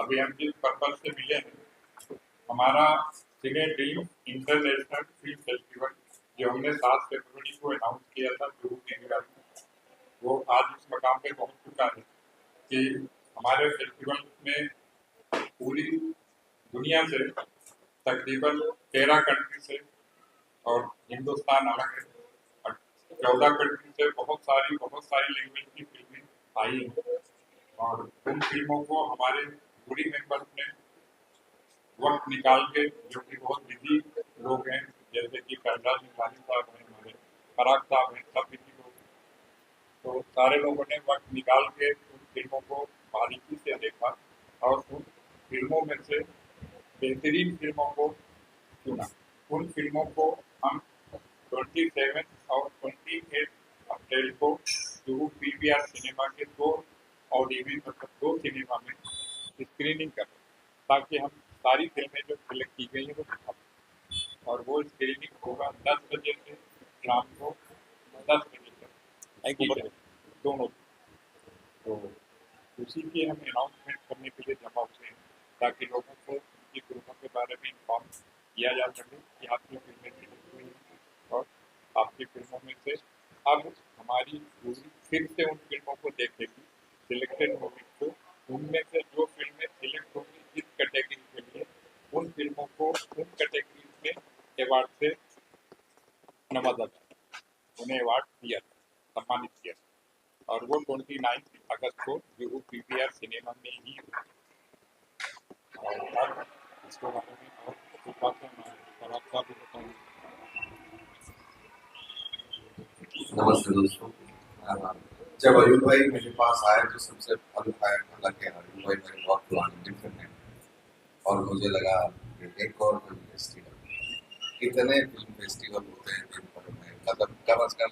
अभी हम जिस पर्पज से मिले हैं, हमारा सिने ड्रीम इंटरनेशनल फिल्म फेस्टिवल जो हमने 7 फरवरी को अनाउंस किया था जुहू केंद्र में, वो आज इस मकाम पे पहुंच चुका है कि हमारे फेस्टिवल में पूरी दुनिया से तकरीबन 13 कंट्री से और हिंदुस्तान अलग है, 14 कंट्री से बहुत सारी लैंग्वेज की फिल्में आई हैं और उन फिल्मों को हमारे जूरी मेंबर्स ने वक्त निकाल के, जो कि बहुत बिजी लोग हैं, जैसे कि प्रहलाद निशानी साहब हैं, हमारे फराग साहब हैं, सब बिजी लोग हैं, तो सारे लोगों ने वक्त निकाल के उन फिल्मों को बारीकी से देखा और उन फिल्मों में से बेहतरीन फिल्मों को चुना। उन फिल्मों को हम 27 और 28 अप्रैल को जुहू पीवीआर सिनेमा के 2 ऑडिवी मतलब 2 सिनेमा में स्क्रीनिंग करें, ताकि हम सारी फिल्में जो सिलेक्ट की गई हैं वो दिखा पाएं। और वो स्क्रीनिंग होगा 10 बजे से शाम को 10 बजे तक दोनों। तो उसी की हम अनाउंसमेंट करने के लिए जमा हुए हैं, ताकि लोगों को उनकी फिल्मों के बारे में इन्फॉर्म किया जा सके कि आपकी फिल्में सिलेक्ट हुई हैं और आपकी फिल्मों में से अब हमारी जूरी फिर से उन फिल्मों को देखेगी, सिलेक्टेड मूवी को, उनमें से जो फिल्में सिलेक्ट होंगी इस कैटेगरी के लिए, उन फिल्मों को उन कैटेगरी में अवार्ड से नवाजा जाए, उन्हें अवार्ड दिया जाए, सम्मानित किया जाए। और वो 29 अगस्त को जुहू पीवीआर सिनेमा में ही होगी। और अब इसके बारे में और कुछ बातें हमारे आपका भी बताऊँ। नमस्ते दोस्तों। जब अयुब भाई मेरे पास आए तो सबसे हालांकि अयुब भाई मेरे बहुत पुराने मित्र हैं और मुझे लगा एक और फिल्म फेस्टिवल, इतने फिल्म फेस्टिवल होते हैं दिन भर में, मतलब कम अज कम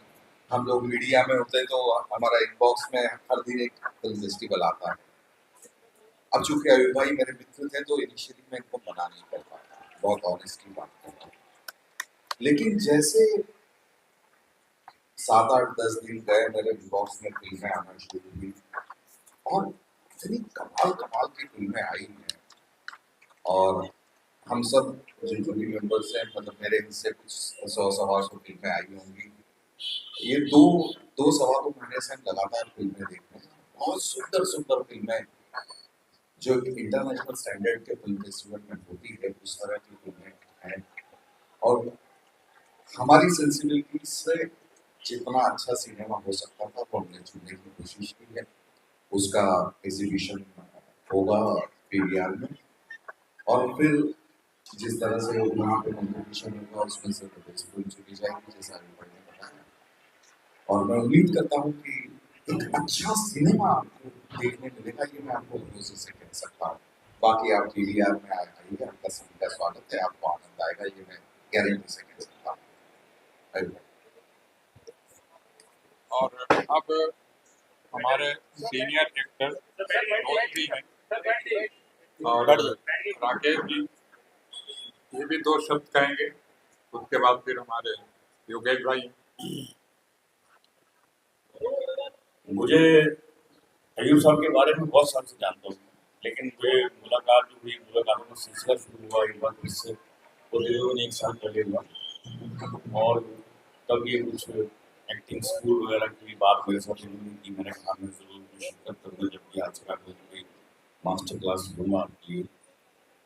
हम लोग मीडिया में होते हैं तो हमारा इनबॉक्स में हर दिन एक फिल्म फेस्टिवल आता है। अब चूंकि अयुब भाई मेरे मित्र थे तो इनिशियली मैं इनको मना नहीं कर पाता, बहुत ऑनेस्टली बात करता हूँ, लेकिन जैसे 7-8-10 दिन गए मेरे इनबॉक्स में फिल्में आना शुरू हुई और इतनी कमाल कमाल की फिल्में आई हैं और हम सब जो जूरी मेंबर्स हैं, मतलब मेरे हिस्से कुछ 100-125 फिल्में आई होंगी। ये दो सवा दो महीने से हम लगातार फिल्में देख रहे हैं, बहुत सुंदर सुंदर फिल्में जो इंटरनेशनल स्टैंडर्ड के फिल्म फेस्टिवल में होती है, उस तरह की फिल्में हैं और हमारी सेंसिबिलिटी से जितना अच्छा सिनेमा हो सकता था वो हमने चुनने की कोशिश की है। उसका एग्जीबिशन होगा पीवीआर में और फिर जिस तरह से वहाँ पे कॉम्पिटिशन होगा उसमें से फिल्म चुनी जाएगी, जैसा अभी ने बताया। और मैं उम्मीद करता हूँ कि एक अच्छा सिनेमा आपको देखने मिलेगा, ये मैं आपको भरोसे से कह सकता हूँ। बाकी आप पीवीआर में आइए, आपका सभी का स्वागत है, आपको आनंद आएगा, ये मैं गारंटी से कह सकता हूँ। और अब हमारे सीनियर एक्टर दोस्त भी हैं और राकेश जी, ये भी 2 शब्द कहेंगे, उसके बाद फिर हमारे योगेश भाई। मुझे अयूब साहब के बारे में बहुत साल से जानता हूँ, लेकिन मुझे मुलाकात जो हुई, मुलाकातों का सिलसिला शुरू हुआ एक बार फिर से वो तकरीबन 1 साल पहले हुआ और तब ये कुछ एक्टिंग स्कूल वगैरह की बात मेरे साथ शुरू की। मैंने कहा मैं जरूर शिरकत करूँगा, जबकि आज का कोई मास्टर क्लास लूँगा आपके लिए।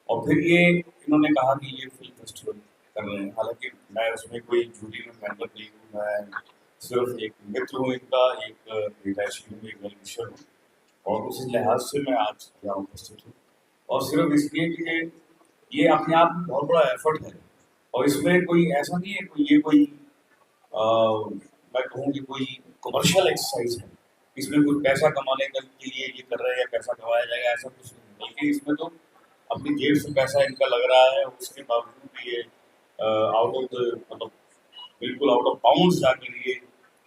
और फिर ये इन्होंने कहा कि ये फिल्म फेस्टिवल कर रहे हैं, हालांकि मैं उसमें कोई जूरी में मेंबर नहीं हूँ, मैं सिर्फ एक मित्र हूँ इनका, एक रिटायशी हूँ, एक वेलविशर हूँ और उस लिहाज से मैं आज यहाँ उपस्थित हूँ। और सिर्फ इसलिए कि ये अपने आप में बहुत बड़ा एफर्ट है और इसमें कोई ऐसा नहीं है कोई ये कोई मैं कहूँ कि कोई कमर्शियल एक्सरसाइज है, इसमें कोई पैसा कमाने के लिए ये कर रहे हैं या पैसा कमाया जाएगा, ऐसा कुछ नहीं, बल्कि इसमें तो अपनी जेब से पैसा इनका लग रहा है, उसके बावजूद भी ये आउट ऑफ मतलब बिल्कुल आउट ऑफ बाउंड्स जाके लिए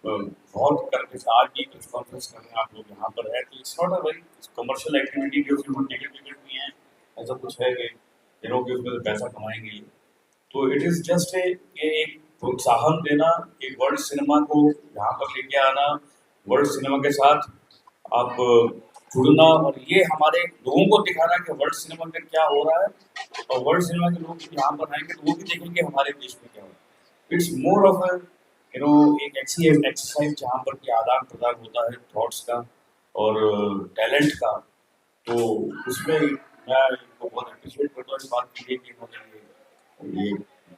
बहुत करके आज भी कुछ कॉन्फ्रेंस कर रहे हैं आप लोग यहाँ पर है, तो it's not a very commercial activity कि उसमें टिकट नहीं है, ऐसा कुछ है कि कि उसमें पैसा कमाएंगे। तो इट इज़ जस्ट एक प्रोत्साहन देना, एक वर्ल्ड सिनेमा को यहाँ पर लेके आना, वर्ल्ड सिनेमा के साथ आप जुड़ना, और ये हमारे लोगों को दिखाना कि वर्ल्ड सिनेमा में क्या हो रहा है, और वर्ल्ड सिनेमा के लोग यहाँ पर आएंगे तो वो भी देखेंगे हमारे देश में क्या हो रहा है। इट्स मोर ऑफ अ एक ऐसी एक्सरसाइज जहाँ पर कि आदान प्रदान होता है थॉट्स का और टैलेंट का। तो उसमें मैं इनको बहुत अप्रिशिएट करता हूँ इस बात के लिए कि इन्होंने ये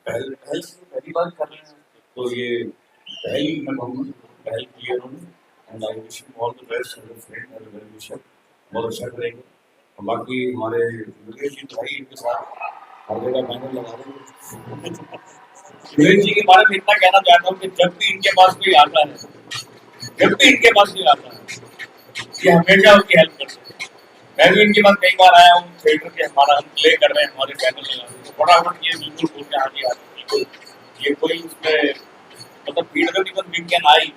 पहल पहल पहली बार कर रहे हैं, तो ये पहल मैं कहूँगा पहल की है उन्होंने। And I wish you all the best as a friend as a well wisher, बहुत अच्छा करेंगे। और बाकी हमारे योगेश जी भाई इनके साथ हर जगह बैनर लगा देंगे। योगेश जी के बारे में इतना कहना चाहता हूँ कि जब भी इनके पास कोई आता है, जब भी इनके पास कोई आता है, ये हमेशा उसकी हेल्प करते हैं। मैं भी इनके पास कई बार आया हूँ थिएटर के, हमारा हम प्ले कर रहे हैं, हमारे बैनर लगा रहे हैं, तो फटाफट ये बिल्कुल बोलते हैं हाँ जी बिल्कुल, ये कोई उसमें मतलब फील्ड में because we can I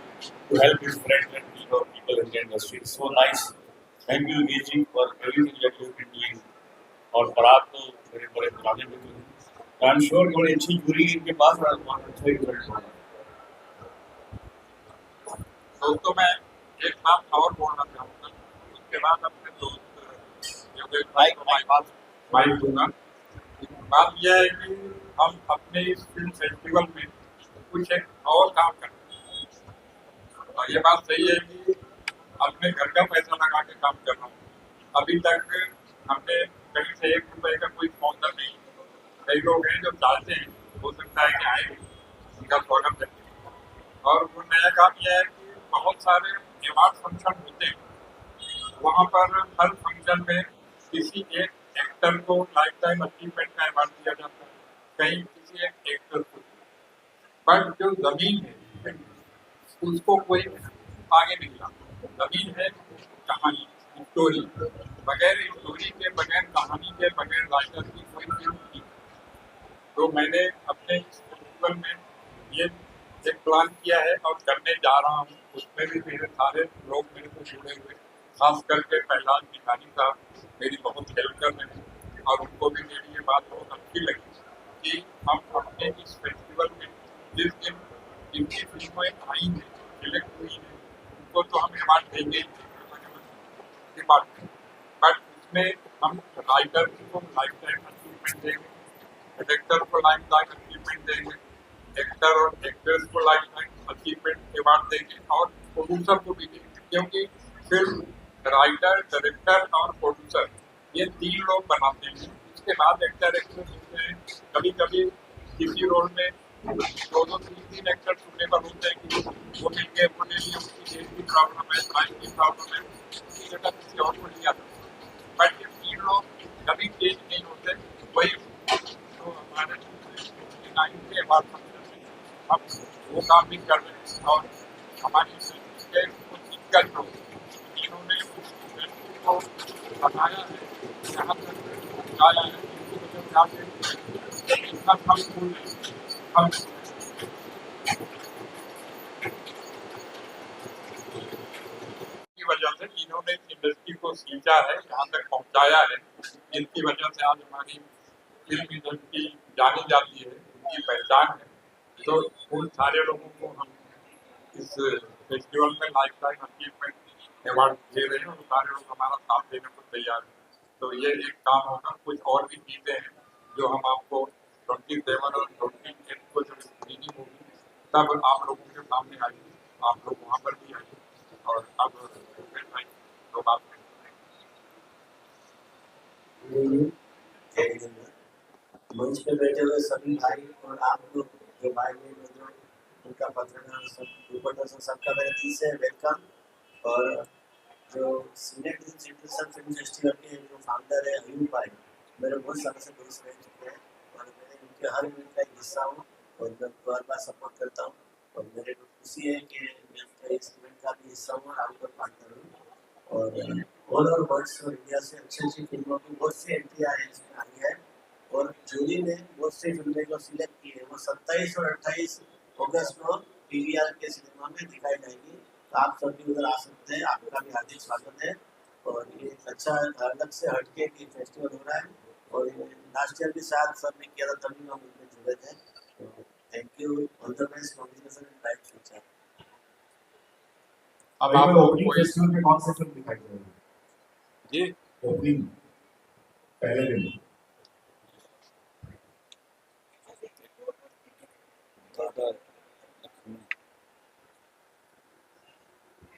to help his friends and people in the industry. So nice, thank you Yogesh ji for everything that you been doing. और पराग तो मेरे बड़े पुराने मित्र हैं, आई एम श्योर बड़ी अच्छी जूरी इनके पास और बहुत अच्छा रिजल्ट होगा। दोस्तों मैं एक बात और बोलना चाहूँगा, उसके बाद अपने दोस्त योगेश भाई को माइक दूंगा। बात यह है कि हम अपने इस फिल्म फेस्टिवल में कुछ एक और काम करते हैं, और ये बात सही है कि अपने घर का पैसा लगा के काम कर रहा हूँ। अभी तक हमने कहीं से 1 रुपए का कोई स्पॉन्सर नहीं। कई लोग हैं जो चाहते हैं, हो सकता है कि आए, उनका स्वागत है। और वो नया काम यह है कि बहुत सारे अवार्ड फंक्शन होते हैं, वहाँ पर हर फंक्शन में किसी एक एक्टर को लाइफ टाइम अचीवमेंट का अवार्ड दिया जाता है, कहीं किसी एक एक्टर को। बट जो जमीन है उसको कोई आगे नहीं लाता। जमीन है कहानी, स्टोरी। बगैर स्टोरी के, बगैर कहानी के, बगैर राइटर की कोई फिल्म नहीं। तो मैंने अपने इस फेस्टिवल में ये एक प्लान किया है और करने जा रहा हूँ। उसमें भी मेरे सारे लोग मेरे को जुड़े हुए, खास करके प्रहलाद भिखारी साहब मेरी बहुत हेल्प कर रहे हैं, और उनको भी मेरी ये बात बहुत अच्छी लगी कि हम अपने इस फेस्टिवल में जिस दिन जिनकी फिल्में आई हैं, सिलेक्ट हुई हैं, उनको तो हम अवार्ड देंगे ही डिपार्टमेंट, बट उसमें हम राइटर को लाइफ टाइम अचीवमेंट देंगे, डायरेक्टर को लाइफ टाइम अचीवमेंट देंगे, एक्टर और एक्ट्रेस को लाइफ टाइम अचीवमेंट अवार्ड देंगे, और प्रोड्यूसर को भी देंगे। क्योंकि फिल्म राइटर, डायरेक्टर और प्रोड्यूसर ये 3 लोग बनाते हैं। उसके बाद एक्टर एक्ट्रेस होते हैं। कभी कभी किसी रोल में 2-3 एक्टर सुटेबल होते हैं कि वो मिल गए, वो ले लिए, उसकी एज की प्रॉब्लम है, टाइम की प्रॉब्लम है, उसकी जगह किसी और को लिया जाता है। बट ये 3 लोग कभी चेंज नहीं होते। वही जो हमारे के बाद हम वो काम भी कर रहे हैं, और हमारी कुछ दिक्कत हो, इन्होंने को बताया है, यहाँ तक पहुँचाया है, इनकी वजह से इतना हम भूल हम की वजह से इन्होंने इंडस्ट्री को सींचा है, यहाँ तक पहुँचाया है, जिनकी वजह से आज हमारी फिल्म इंडस्ट्री जानी जाती है, उनकी पहचान है। तो उन सारे लोगों को हम इस फेस्टिवल में लाइफ टाइम अचीवमेंट अवार्ड दे रहे हैं, और सारे लोग हमारा साथ देने को तैयार हैं। तो ये एक काम होगा। कुछ और भी चीज़ें हैं जो हम आपको 27 और 28 को जब स्क्रीनिंग होगी तब आप लोगों के सामने आएंगे, आप लोग वहाँ पर भी आएंगे, और अब तो बात मंच पे बैठे हुए सभी भाई और आप लोग जो भाई बहन जो उनका पत्रकार सब ऊपर सबका मेरे दिल से वेलकम। और जो सीनियर सिटीजन फिल्म फेस्टिवल के जो फाउंडर है अयूब भाई, मेरे बहुत सालों से दोस्त रह चुके हैं, और मैं उनके हर इवेंट का एक हिस्सा हूँ और मैं उनको हर बार सपोर्ट करता हूँ। और मेरे को खुशी है कि मैं उनके इस इवेंट का भी हिस्सा हूँ और आपका पार्टनर हूँ। और ऑल ओवर वर्ल्ड और इंडिया से अच्छी अच्छी फिल्मों की बहुत सी एंट्री आई है, और जूरी ने बहुत सी फिल्में को सिलेक्ट की है। वो 27 और 28 अगस्त को पीवीआर के सिनेमा में दिखाई जाएगी, तो आप सब भी उधर आ सकते हैं। आपका भी हार्दिक स्वागत है। और ये अच्छा अलग से हटके की फेस्टिवल हो रहा है, और लास्ट ईयर भी शायद सब ने किया था, तभी हम इसमें जुड़े थे। तो thank you, all the best, congratulation and bright future. अब आप ओपनिंग फेस्टिवल में कौन सी फिल्म दिखाई जाएगी? जी ओपनिंग पहले दिन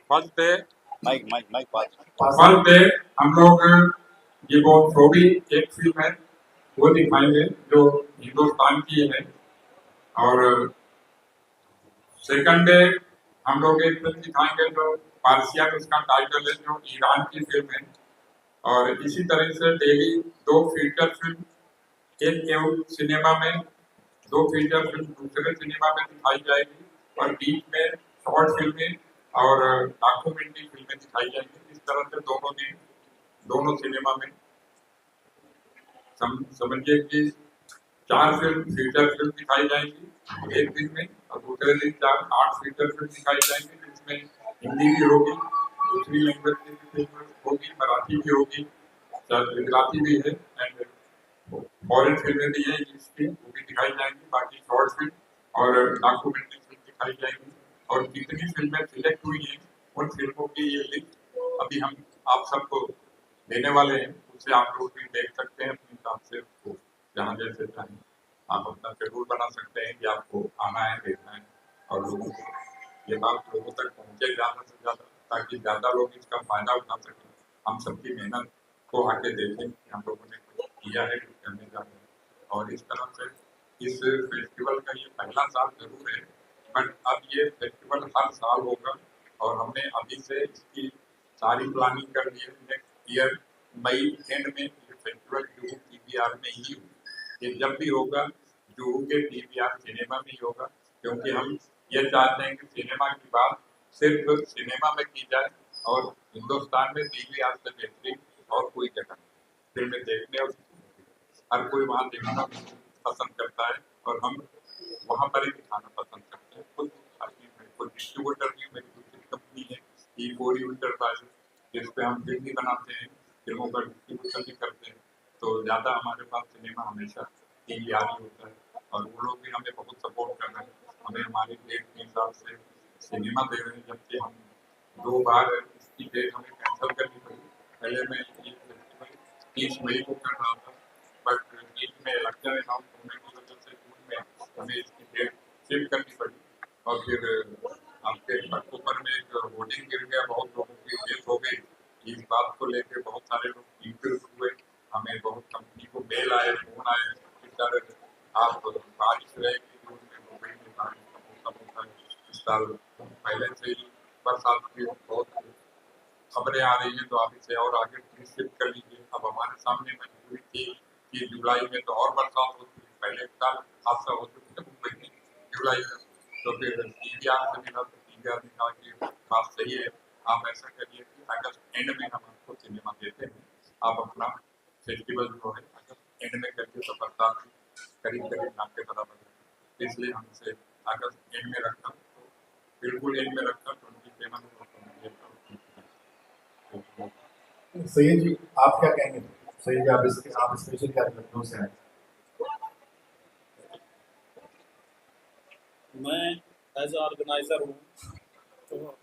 first day mic mic mic बात फर्स्ट डे हम लोग ये वो थोड़ी एक फिल्म है वो दिखाएंगे जो हिंदुस्तान की है। और सेकंड डे हम लोग एक फिल्म दिखाएंगे जो पारसियन उसका टाइटल है, जो ईरान की फिल्म है। और इसी तरह से डेली 2 फीचर फिल्म, एक केवल सिनेमा में, 2 फीचर फिल्म दूसरे सिनेमा में दिखाई जाएगी और बीच में शॉर्ट फिल्में और डॉक्यूमेंट्री फिल्में दिखाई जाएंगी। इस तरह से दोनों दिन दोनों सिनेमा में समझिए कि 4 फिल्म फीचर फिल्म दिखाई जाएंगी एक दिन में, और दूसरे दिन 8 फीचर फिल्म दिखाई जाएंगी, जिसमें हिंदी भी होगी, दूसरी लैंग्वेज की भी फिल्म होगी, मराठी भी होगी, गुजराती भी है, एंड फॉरेन फिल्में भी हैं इंग्लिश की, वो भी दिखाई जाएंगी। बाकी शॉर्ट फिल्म और डॉक्यूमेंट्री फिल्म दिखाई जाएंगी। और जितनी फिल्में सिलेक्ट हुई हैं उन फिल्मों की ये लिस्ट अभी हम आप सबको देने वाले हैं, उससे आप लोग भी देख सकते हैं अपने हिसाब से, उसको जहाँ जैसे चाहें आप अपना शेड्यूल बना सकते हैं कि आपको आना है, देखना है। और लोगों को ये बात लोगों तक पहुँचे ज़्यादा से ज़्यादा, ताकि ज़्यादा लोग इसका फायदा उठा सकें, हम सबकी मेहनत को आके देखें कि हम लोगों ने कुछ किया है, कुछ करने जा रहे हैं। और इस तरह से इस फेस्टिवल का ये पहला साल जरूर है, बट अब ये फेस्टिवल हर साल होगा। और हमने अभी से इसकी सारी प्लानिंग कर ली है। नेक्स्ट ईयर मई एंड में ये फेस्टिवल जुहू पीवीआर में ही होगा। ये जब भी होगा जुहू के पीवीआर सिनेमा में ही होगा, क्योंकि हम ये चाहते हैं कि सिनेमा की बात सिर्फ सिनेमा में की जाए, और हिंदुस्तान में पीवीआर से बेहतरीन और कोई जगह नहीं। फिल्में देखने और हर कोई वहाँ देखना पसंद करता है, और हम वहाँ पर ही दिखाना पसंद करते हैं। खुद अपनी कोई डिस्ट्रीब्यूटर की मेरी दूसरी कंपनी है E4 इंटरप्राइजेस, जिस पे हम फिल्म भी बनाते हैं, फिल्मों का डिस्ट्रीब्यूशन भी करते हैं। तो ज़्यादा हमारे पास सिनेमा हमेशा पीवीआर ही होता है, और वो लोग भी हमें बहुत सपोर्ट कर रहे हैं, हमें हमारी डेट के हिसाब से सिनेमा दे रहे हैं। जबकि हम 2 बार इसकी डेट हमें कैंसिल करनी पड़ी। पहले मैं ये फेस्टिवल 30 मई को कर रहा था, बट बीच में इलेक्शन अनाउंस होने की वजह से जून में हमें इसकी डेट शिफ्ट करनी पड़ी। और फिर आपके अक्टूबर में एक वोटिंग गिर गया, बहुत लोगों की डेथ हो गई। इस बात को लेकर बहुत सारे लोग कंफ्यूज हुए, हमें बहुत कंपनी को मेल आए, फोन आए कि सर आप बारिश रहेगी जून में, मुंबई में बारिश का मौसम होता है इस साल, पहले से ही बरसात की बहुत खबरें आ रही हैं, तो आप इसे और आगे प्लीज शिफ्ट कर लीजिए। अब हमारे सामने मजबूरी थी कि जुलाई में तो और बरसात होती है, पहले एक साल हादसा हो चुका है मुंबई में जुलाई में। तो फिर पीवीआर से मिला, तो पीवीआर ने कहा कि बात सही है, आप ऐसा करिए कि अगस्त एंड में हम आपको सिनेमा देते हैं, आप अपना फेस्टिवल जो है अगस्त एंड में करिए, तो बरसात करीब करीब नाम के बराबर है। इसलिए हम इसे अगस्त एंड में रखा, तो बिल्कुल एंड में रखा 27 सैयद जी आप क्या कहेंगे? सैयद जी आप स्पेशल क्या लखनऊ से आए? मैं एज ऑर्गेनाइज़र हूँ, तो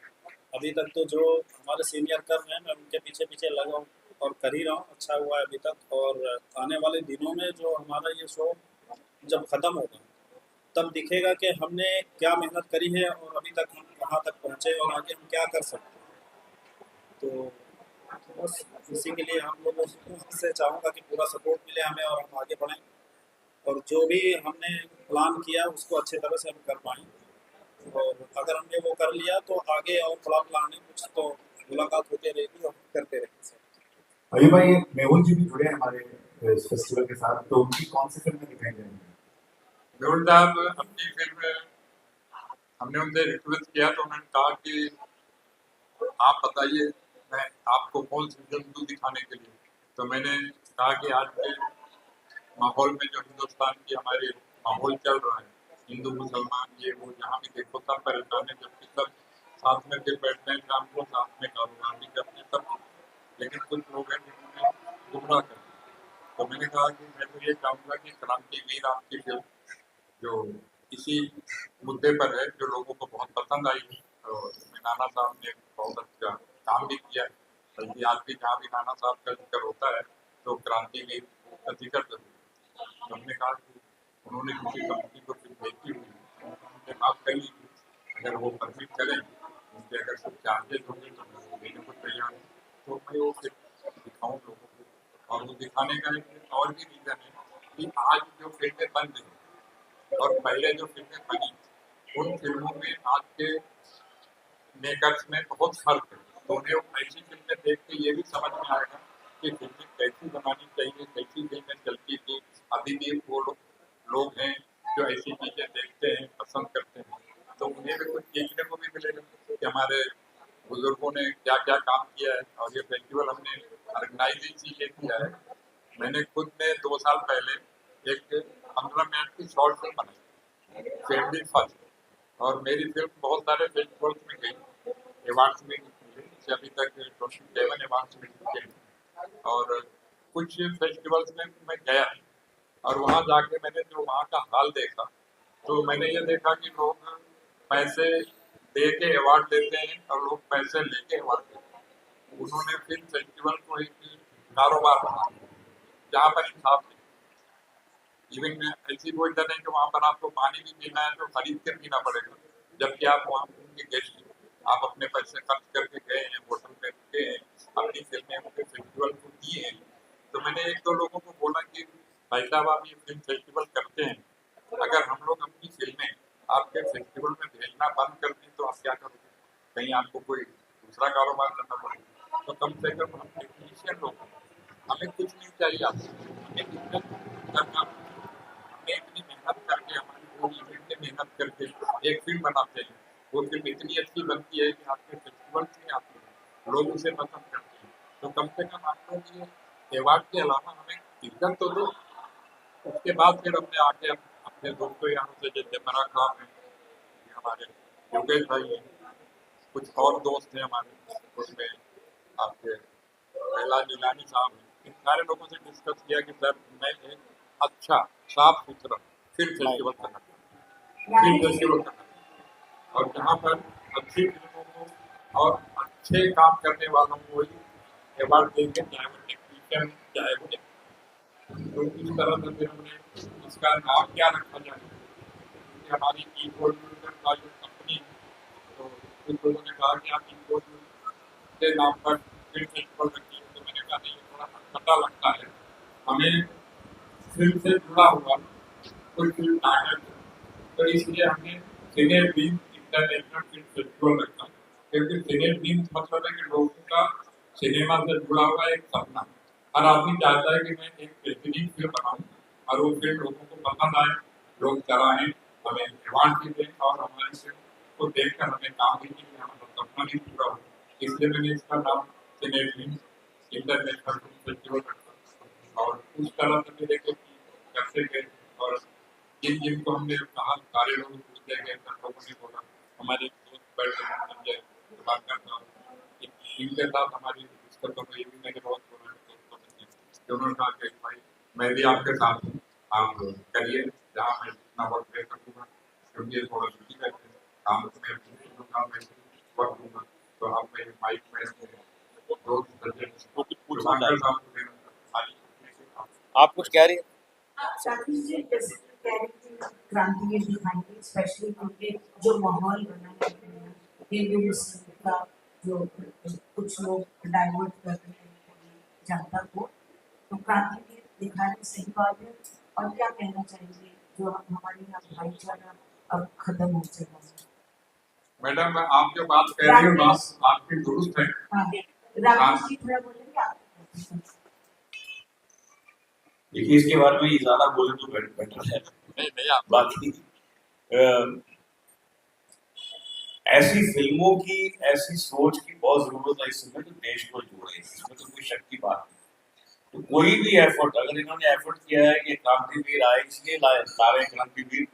अभी तक तो जो हमारे सीनियर कर रहे हैं मैं उनके पीछे पीछे लगा हूँ और कर ही रहा हूँ, अच्छा हुआ है अभी तक। और आने वाले दिनों में जो हमारा ये शो जब ख़त्म होगा तब दिखेगा कि हमने क्या मेहनत करी है और अभी तक हम कहाँ तक पहुँचे और आगे हम क्या कर सकते हैं। तो बस इसी के लिए हम लोगों से चाहूँगा कि पूरा सपोर्ट मिले हमें और हम आगे बढ़ें, और जो भी हमने प्लान किया उसको अच्छे तरह से हम कर पाएँ। और अगर हमने वो कर लिया तो आगे और बड़ा प्लान है कुछ, तो मुलाकात होती रहेगी और करते रहेंगे। अभी भाई मेहुल जी भी जुड़े हैं हमारे इस फेस्टिवल के साथ, तो उनकी कौन सी फिल्में दिखाई जाएंगी? मेहुल साहब अपनी फिल्म हमने उनसे रिक्वेस्ट किया, तो उन्होंने कहा कि आप बताइए मैं आपको कौन सी फिल्म दूँ दिखाने के लिए। तो मैंने कहा कि आज के माहौल में जो हिंदुस्तान की हमारे माहौल चल रहा है, हिंदू मुसलमान ये वो जहाँ भी देखो सब परेशान है, जबकि सब साथ में फिर बैठते हैं शाम को, साथ में कारोबार भी करते हैं सब, लेकिन कुछ लोग हैं जिन्होंने गुमराह कर दिया। तो मैंने कहा कि मैं तो ये चाहूँगा कि क्रांतिवीर आपकी फिल्म जो इसी मुद्दे पर है, जो लोगों को बहुत पसंद आई है, और इसमें नाना साहब ने बहुत अच्छा काम भी किया है, बल्कि आज भी जहाँ भी नाना साहब का जिक्र होता है तो क्रांतिवीर का जिक्र जरूर है। तो हमने कहा कि उन्होंने किसी कंपनी को फिल्म भेजी हुई है, उनसे बात कर लीजिए, अगर वो परमिट करें, उनके अगर सब चार्जेस होंगे तो मैं वो देने को तैयार हूँ। तो मैं वो फिल्म दिखाऊँ लोगों को, और वो दिखाने का एक और भी रीज़न है कि आज जो फिल्में बन रही हैं और पहले जो फिल्में बनी, उन फिल्मों में आज के मेकर्स में बहुत फर्क है। तो उन्हें ऐसी फिल्में देख के ये भी समझ में आएगा कि फिल्में कैसी बनानी चाहिए, कैसी फिल्में चलती थी। अभी भी वो लोग हैं जो ऐसी चीज़ें देखते हैं, पसंद करते हैं, तो उन्हें भी कुछ सीखने को भी मिलेगा कि हमारे बुजुर्गों ने क्या क्या काम किया है। और ये फेस्टिवल हमने ऑर्गेनाइज इसीलिए किया है। मैंने खुद में 2 साल पहले एक 15 मिनट की शॉर्ट फिल्म बनाई, फैमिली फर्स्ट, और मेरी फिल्म बहुत सारे फेस्टिवल्स में गई, अवार्ड्स में मिले, इसे अभी तक 27 अवार्ड्स मिल चुके हैं। और कुछ फेस्टिवल्स में मैं गया और वहाँ जाके मैंने जो वहाँ का हाल देखा, तो मैंने ये देखा कि लोग पैसे दे के अवार्ड लेते हैं और लोग पैसे लेके अवार्ड देते हैं। उन्होंने फिल्म फेस्टिवल को एक कारोबार बना दिया, जहाँ पर इंसाफ नहीं। इवन ऐसी कोई डर है कि वहाँ पर आपको पानी भी पीना है तो खरीद कर पीना पड़ेगा, जबकि आप वहाँ उनके गेस्ट, आप अपने पैसे खर्च करके गए हैं, होटल में रुके हैं, अपनी फिल्में उनके फेस्टिवल को दिए हैं। तो मैंने 1-2 लोगों को बोला कि भाई साहब, आप ये फिल्म फेस्टिवल करते हैं, अगर हम लोग अपनी फिल्में आपके फेस्टिवल में भेजना बंद कर दें तो आप क्या करोगे? कहीं आपको कोई दूसरा कारोबार करना पड़ेगा। तो कम से कम हम टेक्नीशियन लोग हैं, हमें कुछ नहीं चाहिए आपसे, हमें इज्जत करना। हमने इतनी मेहनत करके, हमारी पूरी यूनिट ने मेहनत करके एक फिल्म बनाते हैं, वो फिल्म इतनी अच्छी बनती है कि आपके फेस्टिवल्स में आती है, लोग उसे पसंद करते हैं। तो कम से कम आप लोग ये अवार्ड के अलावा हमें इज्जत तो दो। उसके बाद फिर हमने आके अपने दोस्तों यहाँ से, जैसे मरा खान है, ये हमारे योगेश भाई हैं, कुछ और दोस्त हैं हमारे, उसमें आपके कैलाश जिलानी साहब हैं, इन सारे लोगों से डिस्कस किया कि सर, मैं एक अच्छा साफ सुथरा फिल्म फेस्टिवल करना चाहता हूँ, फिल्म फेस्टिवल करना चाहता हूँ, और जहाँ पर अच्छी फिल्मों को और अच्छे काम करने वालों को ही अवार्ड देंगे, चाहे वो टेक्नीशियन, चाहे वो। तो इस तरह से फिर हमने इसका नाम क्या रखा जाए, क्योंकि हमारी ई गोल्ड का जो कंपनी है, तो कुछ लोगों ने कहा कि आप ई गोल्ड के नाम पर फिल्म फेस्टिवल रखिए। तो मैंने कहा नहीं, ये थोड़ा खटखटा लगता है, हमें फिल्म से जुड़ा हुआ कोई फिल्म टारगेट है, तो इसलिए हमने सिने ड्रीम इंटरनेशनल फिल्म फेस्टिवल रखा। क्योंकि सिने ड्रीम मतलब है कि लोगों का सिनेमा से जुड़ा हुआ एक सपना, हर आदमी चाहता है कि मैं एक बेहतरीन फिल्म बनाऊं और वो फिल्म लोगों को पसंद आए, लोग सराहें, हमें अवार्ड भी दें, और हमारी फिल्म को देखकर हमें काम भी मिले, हमारा सपना भी पूरा हो। इसलिए मैंने इसका नाम सिने ड्रीम इंटरनेशनल फिल्म फेस्टिवल रखा। और उस तरह से मेरे को करते गए, और जिन जिनको हमने कहा, सारे लोग पूछते गए, सब लोगों ने बोला। हमारे दोस्त बैठे हैं, संजय प्रभाकर साहब, इनके साथ हमारी डिस्कशन हुई भी, मैंने बहुत बोला दोस्तों से कि उन्होंने कहा कि भाई, मैं भी आपके साथ हूँ, आप करिए जहाँ मैं जितना वक्त दे सकूँगा, क्योंकि ये थोड़ा बिजी रहते हैं, काम तो मैं काम वैसे वक्त दूंगा। तो आप मेरे माइक में दोस्त संजय प्रभाकर साहब को देना। आप कुछ कह रही हैं? साथी जी, जैसे कि कह रही थी क्रांतिवीर दिखाएंगे, स्पेशली क्योंकि जो माहौल बना है हिंदू मुस्लिम का, जो कुछ लोग डाइवर्ट कर रहे हैं जनता को, तो क्रांतिवीर दिखाने सही बात है। और क्या कहना चाहिए जो हमारे यहाँ भाईचारा अब खत्म हो चुका है? मैडम, मैं आपके बात कह रही हूँ, बात आपकी दुरुस्त है। हाँ, राकेश जी थोड़ा बोलेंगे आप? देखिए, इसके बारे में ज्यादा बोले तो बेटर है। नहीं आप बाकी ऐसी फिल्मों की, ऐसी सोच की बहुत जरूरत है इस समय, तो देश को जोड़े, इसमें तो कोई शक की बात नहीं। तो कोई भी एफर्ट, अगर इन्होंने एफर्ट किया है कि क्रांतिवीर आए, इसलिए ला रहे क्रांतिवीर,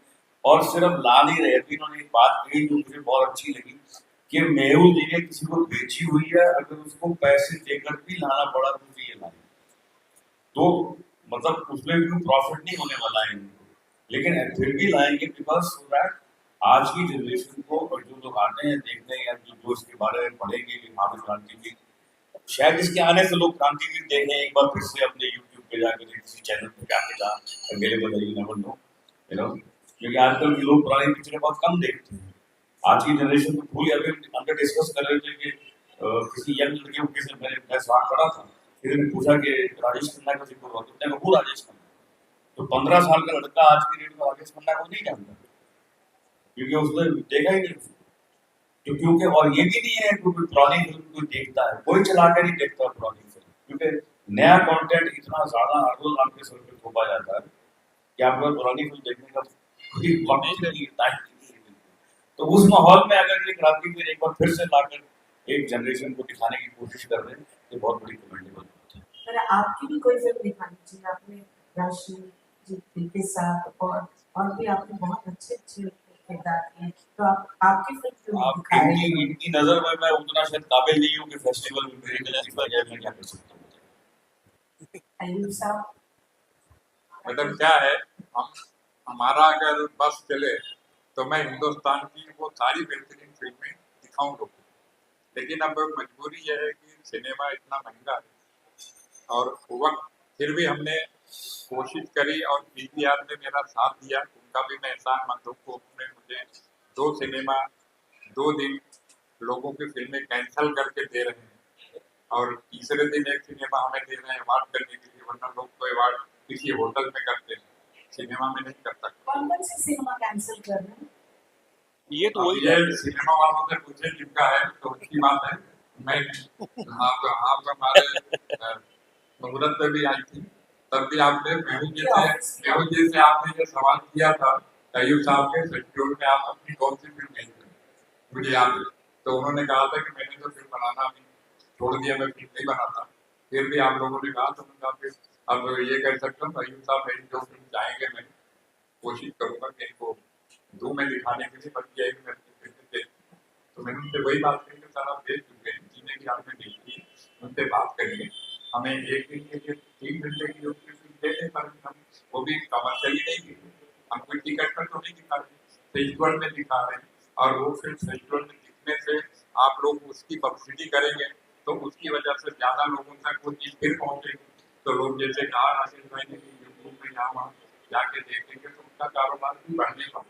और सिर्फ ला नहीं रहे। अभी इन्होंने एक बात कही जो मुझे बहुत अच्छी लगी कि मेहुल जी ने किसी को बेची हुई है, अगर उसको पैसे देकर भी लाना पड़ा तो ये लाए, तो मतलब उसमें भी प्रॉफिट नहीं होने वाला है इनको, लेकिन फिर भी लाएंगे, बिकॉज सो दैट आज की जनरेशन को, और जो लोग आते हैं देखते हैं या जो इसके बारे में पढ़ेंगे कि महात्मा गांधी की शायद इसके आने से लोग क्रांतिवीर देखें एक बार फिर से अपने यूट्यूब पे जाकर किसी चैनल पे जाके जहाँ अवेलेबल है, you never know, you know, क्योंकि आजकल के लोग पुरानी पिक्चरें बहुत कम देखते हैं। आज की जनरेशन को पूरी अभी अंदर डिस्कस कर रहे थे कि किसी यंग लड़के को किसी मैं स्वागत पढ़ा था, किसी ने पूछा कि राजेश खन्ना का जिक्र हुआ, तो उसने कहा वो राजेश खन्ना। तो 15 साल का लड़का आज की डेट में राजेश खन्ना को नहीं जानता, क्योंकि उसने देखा ही नहीं। तो क्योंकि और ये भी नहीं है कि कोई पुरानी फिल्म कोई देखता है, कोई चला कर नहीं देखता पुरानी फिल्म, क्योंकि नया कंटेंट इतना ज्यादा हर रोज आपके सर पे थोपा जाता है कि आपको पुरानी फिल्म देखने का खुद ही वक्त नहीं है, टाइम नहीं है। तो उस माहौल में अगर ये क्रांतिवीर एक बार फिर से लाकर एक जनरेशन को दिखाने की कोशिश कर रहे हैं तो बहुत बड़ी कमेंडेबल बात है। पर आपकी भी कोई फिल्म दिखानी चाहिए, आपने राशि जी के साथ और भी आपने बहुत अच्छे किरदार किए, तो आपकी फिल्म क्यों नहीं आप दिखाई? इनकी नजर में मैं उतना शायद काबिल नहीं हूँ कि फेस्टिवल में मेरी वजह मैं क्या कर सकता हूँ। अयूब साहब, मैडम क्या है, हमारा अगर बस चले तो मैं हिंदुस्तान की वो सारी बेहतरीन फिल्में दिखाऊं लोगों को, लेकिन अब मजबूरी यह है कि सिनेमा इतना महंगा है और वक्त फिर भी हमने कोशिश करी और पीवीआर ने मेरा साथ दिया, उनका भी मैं एहसानमंद हूँ। उन्होंने मुझे 2 सिनेमा 2 दिन लोगों की फिल्में कैंसिल करके दे रहे हैं और तीसरे दिन एक सिनेमा हमें दे रहे हैं अवार्ड करने के लिए, वरना लोग तो अवार्ड किसी होटल में करते हैं, सिनेमा में नहीं कर सकते। कौन से सिनेमा कैंसिल कर रहे हैं? ये तो वही ये सिनेमा वालों से पूछे जिनका है तो उसकी बात है। मैं आप हमारे मुहूर्त पे भी आई थी, तब भी आपने मेहुल जी से आपने ये सवाल किया था अयूब साहब के शेड्यूल में आप अपनी कौन सी फिल्म नहीं थे, मुझे याद है। तो उन्होंने कहा था कि मैंने तो फिल्म बनाना भी छोड़ दिया, मैं फिल्म नहीं बनाता। फिर भी आप लोगों ने कहा तो मैं फिर अब ये कह सकता हूँ अयूब साहब मेरी जो फिल्म चाहेंगे मैं कोशिश करूंगा कि इनको दूं मैं दिखाने के लिए, बल्कि यही मैं अपनी फिल्म देख। तो मैंने उनसे वही बात कही कि सर आप देख चुके हैं, जिन्हें की आपने देखी है उनसे बात करिए, हमें एक दिन के लिए 3 घंटे की फिल्म दे दें, पर हम वो भी कमर्शियली नहीं दी, हम कोई टिकट पर तो नहीं दिखा रहे, फेस्टिवल में दिखा रहे हैं और वो फिल्म फेस्टिवल में दिखने से आप लोग उसकी पब्लिसिटी करेंगे तो उसकी वजह से ज्यादा लोगों तक वो चीज फिर पहुंचेगी। तो लोग जैसे कहा राजेश भाई ने यूट्यूब में यहाँ वहाँ जाके देखेंगे तो उनका कारोबार भी बढ़ने का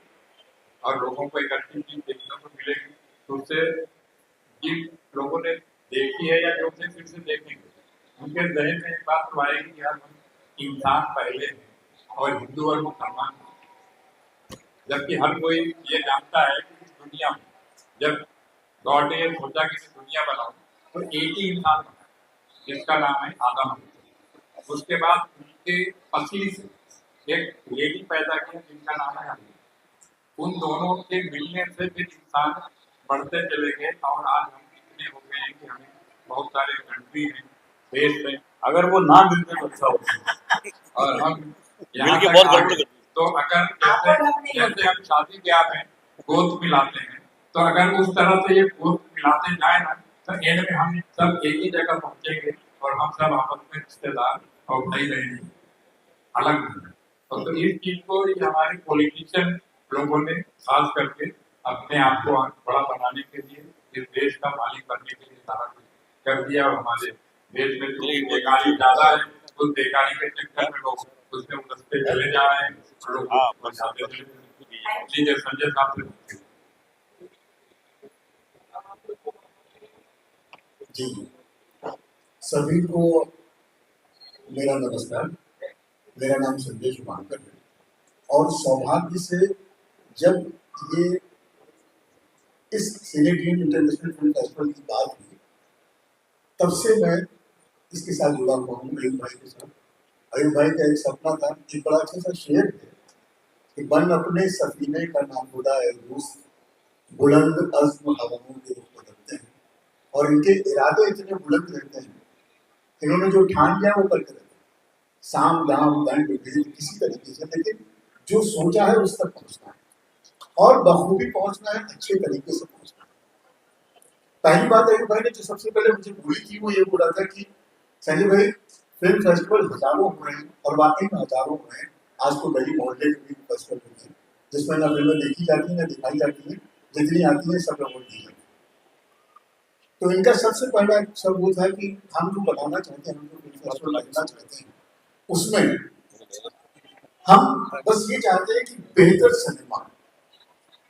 और लोगों को इकट्ठी चीज देखने को मिलेगी, तो उससे जिन लोगों ने देखी है या जो फिर से देखेंगे उनके जहन में एक बात तो आएगी कि यार हम इंसान पहले हैं और हिंदू और मुसलमान, जबकि हर कोई ये जानता है कि इस दुनिया में जब गॉड ने सोचा कि दुनिया बनाओ तो एक ही इंसान बना जिसका नाम है आदम। उसके बाद उनके पसी से एक लेडी पैदा किया जिनका नाम है हवा। उन दोनों के मिलने से फिर इंसान बढ़ते चले गए और आज हम इतने हो गए हैं कि हमें बहुत सारे कंट्री हैं, देश हैं, अगर वो ना मिलते तो अच्छा होता और हम यहाँ मिलके तक बहुत आ गड़बड़ गए। तो अगर जैसे हम शादी ब्याह में गोद मिलाते हैं, तो अगर उस तरह से ये गोद मिलाते जाए ना तो एंड में हम सब एक ही जगह पहुंचेंगे और हम सब आपस में रिश्तेदार और भाई बहन अलग हैं। तो इस चीज को ये हमारे पॉलिटिशियन लोगों ने खास करके अपने आप को बड़ा बनाने के लिए, इस देश का मालिक बनने के लिए सारा कुछ कर दिया और हमारे देश में जो बेकारी ज्यादा है उस बेकारी के चक्कर में लोग उसमें उलझते चले जा रहे हैं, लोग जाते चले जी जी संजय साहब से जी सभी को मेरा नमस्कार। मेरा नाम संजय शुभांकर है और सौभाग्य से जब ये इस सिने ड्रीम इंटरनेशनल फिल्म फेस्टिवल की बात हुई तब से मैं इसके साथ जुड़ा हुआ हूँ अयूब भाई के साथ। अयूब भाई का एक सपना था, एक बड़ा अच्छा सा शेर है कि बन अपने सफीने का नाम खुदा है दोस्त, बुलंद अज़्म हवाओं के रुख बदलते हैं। और इनके इरादे इतने बुलंद रहते हैं, इन्होंने जो ठान लिया वो करके रहते हैं, साम दाम दंड भेद किसी तरीके से, लेकिन जो सोचा है उस तक पहुंचना है और बखूबी पहुंचना है, अच्छे तरीके से पहुंचना है। पहली बात अयूब भाई ने जो सबसे पहले मुझे बुरी की वो ये बोला था कि संजय भाई फिल्म फेस्टिवल हजारों हो रहे हैं और वाकई में हजारों हो रहे हैं। आज तो गली मोहल्ले के भी फेस्टिवल होते हैं जिसमें ना फिल्में देखी जाती है ना दिखाई जाती है, जितनी आती है सब अवार्ड दी जाती है। तो इनका सबसे पहला सब वो था कि हम जो बनाना चाहते हैं, हम जो फिल्म फेस्टिवल करना चाहते हैं, उसमें हम बस ये चाहते हैं कि बेहतर सिनेमा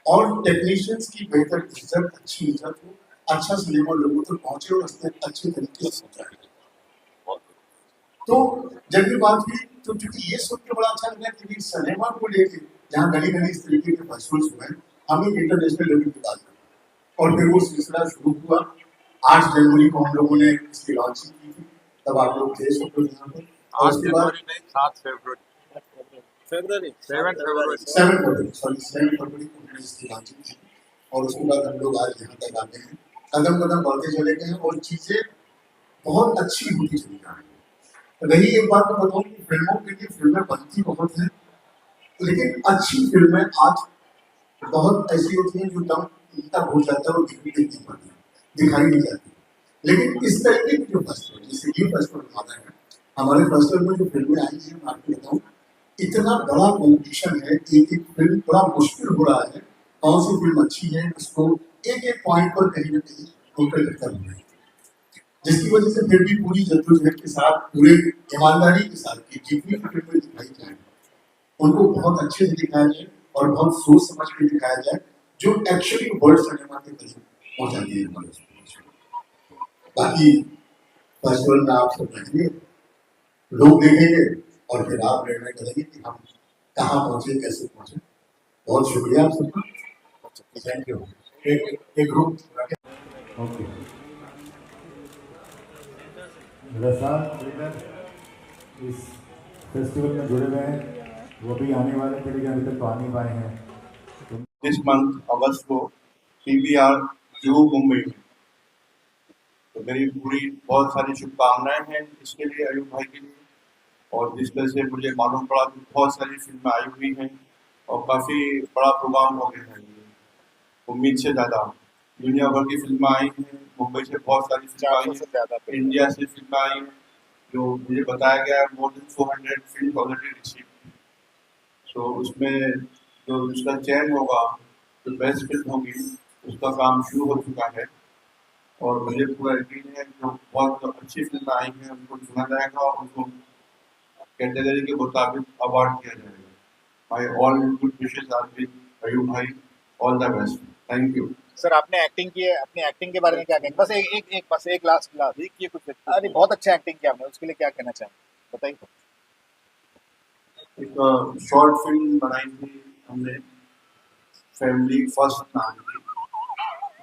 और टेक्नीशियंस की बेहतर इज्जत, अच्छी इज्जत हो, अच्छा सिनेमा लोगों तक पहुंचे और अच्छे तरीके से पहुंचाए। तो जब ये बात हुई तो क्योंकि ये सुन के बड़ा अच्छा लगा कि सिनेमा को लेके जहाँ गली गली इस तरीके के फेस्टिवल्स हुए, हमें इंटरनेशनल लेवल की बात करें। और फिर वो सिलसिला शुरू हुआ। 8 जनवरी को हम लोगों ने इसकी लॉन्चिंग की थी, तब आप लोग थे सब लोग यहाँ पर। और उसके बाद 7 फरवरी 7 फरवरी को हमने इसकी लॉन्चिंग की और उसके बाद हम लोग आज यहाँ तक आते हैं, कदम कदम बढ़ते चले गए और चीजें बहुत अच्छी होती चली जा रही है। रही एक बात मैं बताऊँ कि फिल्मों के लिए फिल्में बनती बहुत हैं, लेकिन अच्छी फिल्में आज बहुत ऐसी होती हैं जो दम तक हो जाता है और दिखाई नहीं जाती। लेकिन इस तरीके की जो फेस्टिवल, जैसे ये फेस्टिवल हमारे फेस्टिवल में जो फिल्में आई हैं, मैं आपको बताऊँ इतना बड़ा कॉम्पिटिशन है, एक एक फिल्म बड़ा मुश्किल हो रहा है, कौन सी फिल्म अच्छी है उसको एक एक पॉइंट पर कहीं ना कहीं होकर करना है, जिसकी वजह से फिर भी पूरी जद्दोजहद के साथ, पूरे ईमानदारी के साथ कि जितनी फिल्में दिखाई जाए उनको बहुत अच्छे से दिखाया जाए और बहुत सोच समझ के दिखाया जाए, जो एक्चुअली वर्ल्ड सिनेमा के करीब पहुंचाती है हमारे। बाकी फेस्टिवल में आप सब रहेंगे, लोग देखेंगे और फिर आप निर्णय करेंगे कि हम कहाँ पहुंचे, कैसे पहुंचे। बहुत शुक्रिया आप सबका, थैंक यू। एक ग्रुप ओके, रसाल इस फेस्टिवल में जुड़े हुए हैं, वो भी आने वाले थे लेकिन अभी तक तो आ नहीं पाए हैं। इस मंथ अगस्त को PVR जुहू मुंबई में, तो मेरी पूरी बहुत सारी शुभकामनाएं हैं इसके लिए, अयूब भाई के लिए। और जिस तरह से मुझे मालूम पड़ा कि बहुत सारी फिल्में आई हुई हैं और काफ़ी बड़ा प्रोग्राम हो गया है, उम्मीद से ज़्यादा दुनिया भर की फिल्में आई हैं, मुंबई से बहुत सारी फिल्में आई हैं, इंडिया से फिल्में आई हैं, जो मुझे बताया गया है more than 400 film already receive. तो उसमें जो उसका चयन होगा, जो बेस्ट फिल्म होगी, उसका काम शुरू हो चुका है और मुझे पूरा यकीन है जो बहुत अच्छी फिल्में आई हैं उनको चुना जाएगा और उनको कैटेगरी के मुताबिक अवार्ड दिया जाएगा। My all good wishes are with Ayub भाई, all the best, thank you. Sir आपने एक्टिंग की है, अपनी एक्टिंग के बारे में क्या कहेंगे? बस एक लास्ट ये कुछ, अरे बहुत अच्छा एक्टिंग किया आपने, उसके लिए क्या कहना चाहेंगे बताइए। एक शॉर्ट फिल्म बनाई थी हमने, फैमिली फर्स्ट नाम की,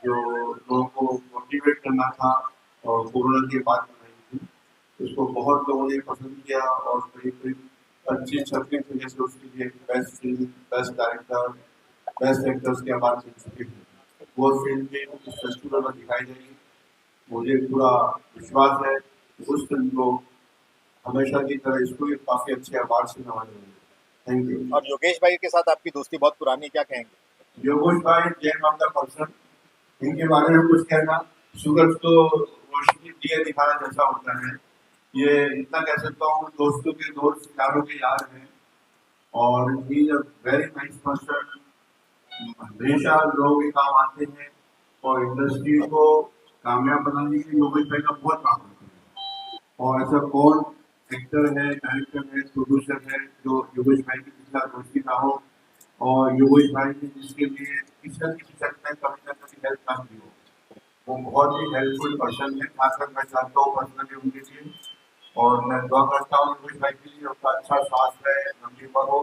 जो लोगों को मोटिवेट करना था और कोरोना के बाद बनाई थी। उसको बहुत लोगों ने पसंद किया और करीब 25-26 जगह से उसके लिए best film, best director, best actors के अवार्ड मिल चुके हैं। वो फिल्म भी इस फेस्टिवल में दिखाई जाएगी। मुझे पूरा विश्वास है कि उस फिल्म को हमेशा की तरह इसको भी काफ़ी अच्छे अवार्ड से नवाजा जाएगा। Thank you. और योगेश भाई के साथ आपकी दोस्ती बहुत पुरानी, क्या कहेंगे? योगेश भाई जय माता पर्सन, इनके बारे में कुछ कहना, शुगर तो रोशनी दिए दिखाना जैसा होता है, ये इतना कह सकता हूँ, दोस्तों के दोस्त, यारों के यार हैं और he is a very nice person. हमेशा लोग के काम आते हैं और इंडस्ट्री को कामयाब बनाने के लिए योगेश भाई का बहुत काम होता है। और ऐसा कौन एक्टर है, डायरेक्टर है, प्रोड्यूसर है जो योगेश भाई के पिछला दोस्ती ना हो, और योगेश भाई ने जिसके लिए किसी न किसी शख्स में कभी ना कभी हेल्प ना की हो, वो बहुत ही हेल्पफुल पर्सन है। खासकर मैं चाहता हूँ पर्सनली उनके लिए, और मैं दुआ करता हूँ योगेश भाई के लिए उनका अच्छा स्वास्थ्य रहे, लंबी उम्र हो।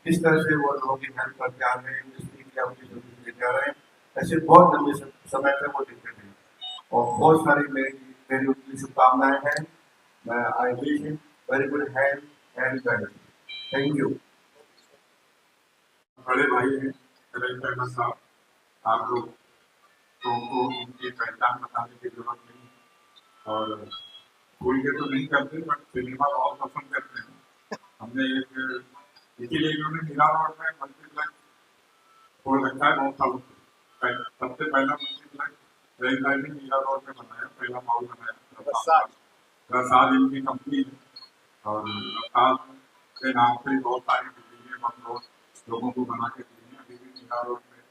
इस तरह से वो लोगों की हेल्प करके आ रहे हैं, इंडस्ट्री की अपनी जरूरत लेके आ रहे हैं, ऐसे बहुत लंबे समय तक वो देते हैं और बहुत सारी मेरी उनकी शुभकामनाएं हैं। मैं I wish him very good health and wealth. Thank you. बड़े भाई हैं रविंद्र साहब, आप लोग को उनकी पहचान बताने की जरूरत नहीं, और कोई ये तो नहीं करते बट सिनेमा बहुत पसंद करते हैं। हमने एक इसीलिए इन्होंने मीरा रोड में मल्टीप्लेक्स वो लगता है 9 साल से, सबसे पहला मल्टीप्लेक्स रेलवे ने मीरा रोड में बनाया, पहला मॉल बनाया। रसाल इनकी कंपनी है और रसाल के नाम से बहुत सारी बिल्डिंगें हम लोगों को बना के दी हैं। अभी भी मीरा रोड में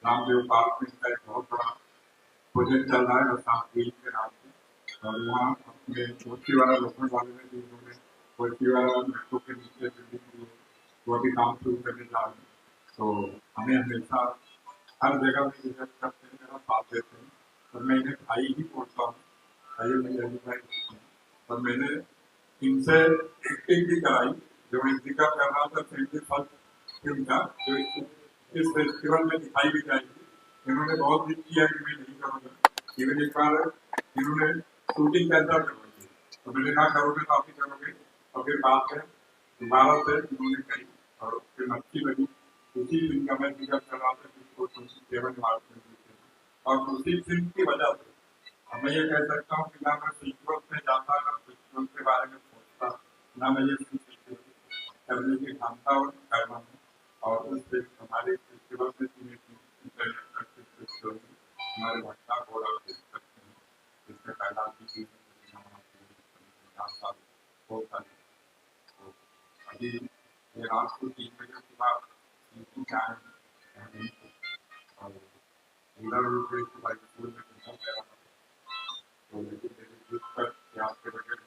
रामदेव पार्क में इसका एक बहुत बड़ा प्रोजेक्ट चल रहा है रसाप फील्ड के नाम से, और वहाँ अपने कोची वाला लोखंड वाले में भी उन्होंने कोची वाला मेट्रो के नीचे बिल्डिंग की वो भी काम शुरू करने जा रहे हैं। तो हमें हमेशा हर जगह में विजिट करते हैं, मेरा साथ देते हैं, और मैं इन्हें भाई ही बोलता हूँ, भाई मुझे अली भाई बोलते हैं। और मैंने इनसे एक्टिंग भी कराई, जो मैं जिक्र कर रहा था फिल्म फर्स्ट फिल्म का, जो इस फेस्टिवल में दिखाई भी जाएगी। इन्होंने बहुत जिद किया कि मैं नहीं करूँगा। इवन एक बार इन्होंने शूटिंग कैंसिल करवाई, तो मैंने कहा करोगे तो आप ही करोगे, और फिर बात है दोबारा से इन्होंने कही और फिर अच्छी लगी। उसी फिल्म का मैं जिक्र कर रहा था जिसको 27 मार्च में जीते, और उसी फिल्म की वजह से मैं ये कह सकता हूँ कि ना मैं फेस्टिवल में जाता, ना फेस्टिवल के बारे में सोचता, ना मैं ये फेस्टिवल करने की क्षमता और करना हूँ। और उस हमारे फेस्टिवल में इंटरनेशनल फेस्टिवल में हमारे भट्टा घोड़ा करते हैं, जिसमें पहला की बहुत सारे। तो अभी ये रात को 3 बजे के बाद आए और उधर स्कूल में तो लेकिन मेरे ग्रुप पर आपके बगैर